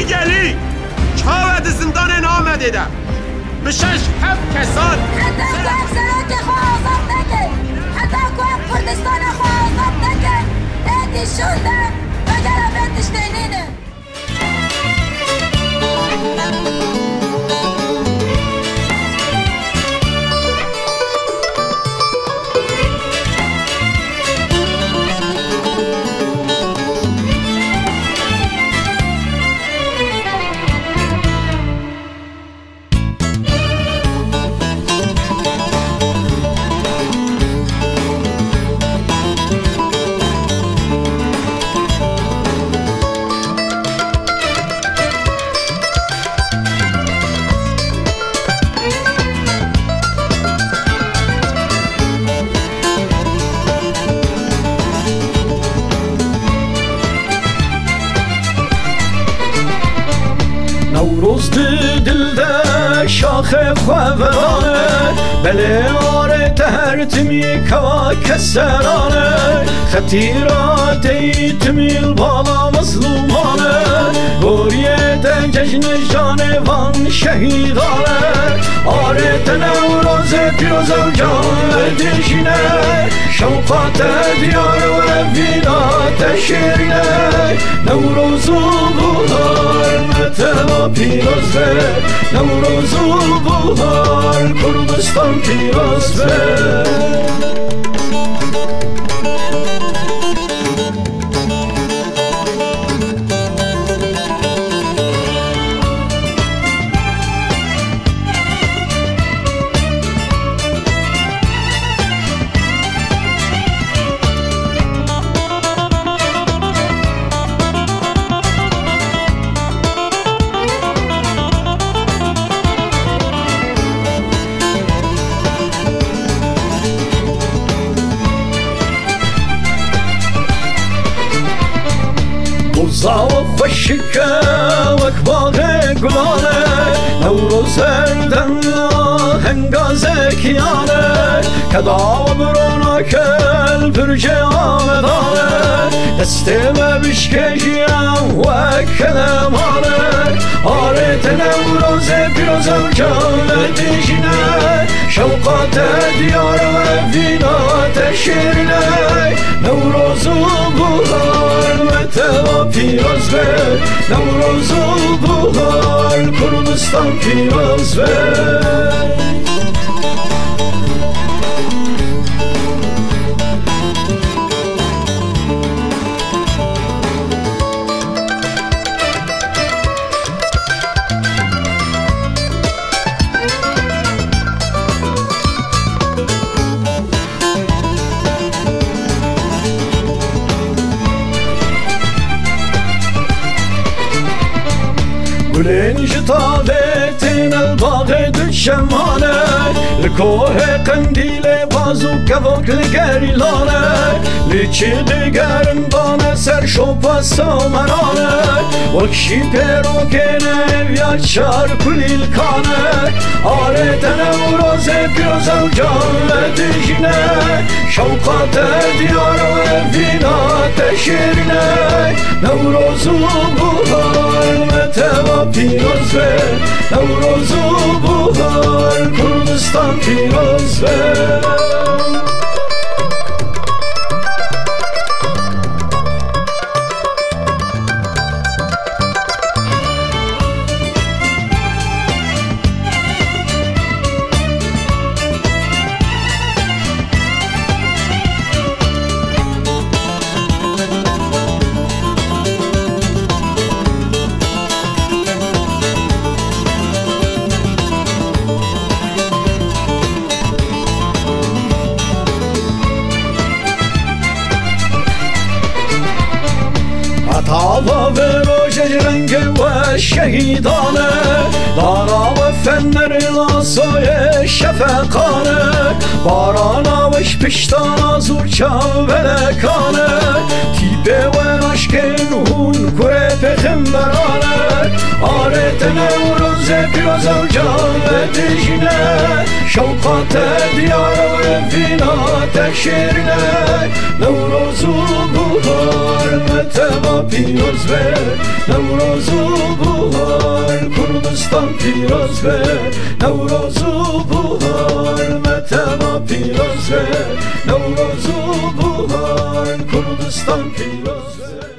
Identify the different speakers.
Speaker 1: گلی چاوت زندان نامده ده به 6 7 کسان
Speaker 2: حتی که افسران که خواه آزاد نکن، حتی که کردستان خواه آزاد نکن، ایدی شونده مگر افندش دینینه.
Speaker 3: نوروز دلده شاخ خورانه بله آره تهرتمی کوا کسرانه خطیرات ایتمیل بالا مظلومانه گوریت جشن جانوان شهیدانه آره نوروز پیروز و جان دشینه شوقات دیار و وینات شیرینه نوروز و بهار متوا پیروزه نوروز و بهار کردستان پیروزه زاو خوشکه وک باغ گلانه نوروز اردن هنگاز کیانه کدا برونا کل برج آمدانه دستم بشکجیم و کلمانه آرت نوروز پیروز و جان دشینه شوقات دیار و وینات شیرینه نوروز و بهار متوا پیروز به نوروز و بهار کردستان پیروز به گلنج تابتین الباغ دشمانه لکوه قندیل بازو کبک لگریلانه لیچی دگرن بانه سر شوپا سامرانه وکشی پیروکنه ویاد شار کلیل کانه آره نوروز پیروز و جان دشینه شوقات دیار و وینات شیرینه نوروز و بهار متوا پیروز به نوروز و بهار کردستان پیروز به تاوا و روش رنگ و شهیدانه دانا و فنر لاسای شفقانه بارانا وش پشتانا زورچا ولکانه تیبه و نشکن هون کره پخمبرانه آرت نوروز پیروز و جاوت جینه شوقات دیار و فینات شیرینه نوروز و بهار متما پیروز به نوروز و بهار کردستان پیروز به نوروز و بهار متما پیروز به نوروز و بهار کردستان پیروز به